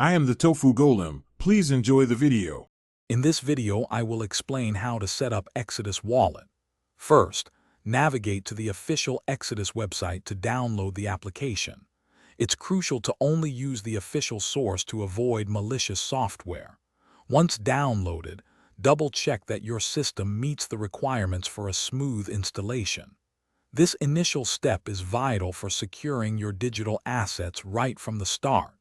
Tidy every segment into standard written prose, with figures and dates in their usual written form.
I am the Tofu Golem. Please enjoy the video. In this video, I will explain how to set up Exodus Wallet. First, navigate to the official Exodus website to download the application. It's crucial to only use the official source to avoid malicious software. Once downloaded, double-check that your system meets the requirements for a smooth installation. This initial step is vital for securing your digital assets right from the start.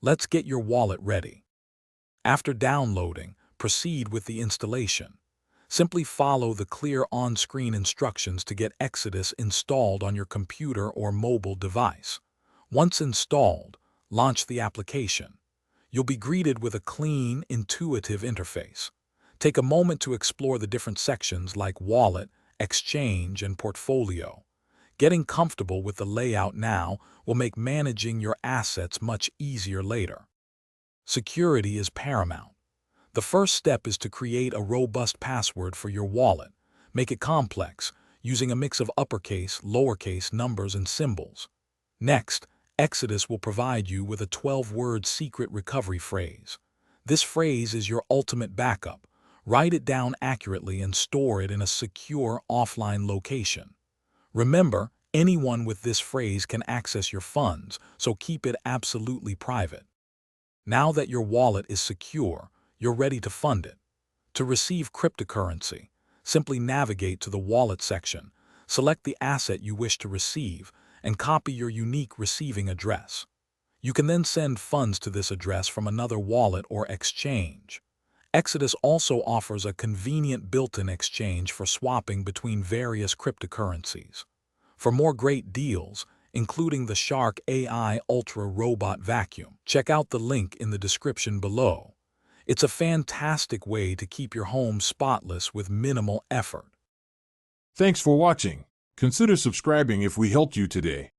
Let's get your wallet ready. After downloading, proceed with the installation. Simply follow the clear on-screen instructions to get Exodus installed on your computer or mobile device. Once installed, launch the application. You'll be greeted with a clean, intuitive interface. Take a moment to explore the different sections like Wallet, Exchange, and Portfolio. Getting comfortable with the layout now will make managing your assets much easier later. Security is paramount. The first step is to create a robust password for your wallet. Make it complex, using a mix of uppercase, lowercase numbers, and symbols. Next, Exodus will provide you with a 12-word secret recovery phrase. This phrase is your ultimate backup. Write it down accurately and store it in a secure offline location. Remember, anyone with this phrase can access your funds, so keep it absolutely private. Now that your wallet is secure, you're ready to fund it. To receive cryptocurrency, simply navigate to the Wallet section, select the asset you wish to receive, and copy your unique receiving address. You can then send funds to this address from another wallet or exchange. Exodus also offers a convenient built-in exchange for swapping between various cryptocurrencies. For more great deals, including the Shark AI Ultra Robot Vacuum, check out the link in the description below. It's a fantastic way to keep your home spotless with minimal effort. Thanks for watching. Consider subscribing if we helped you today.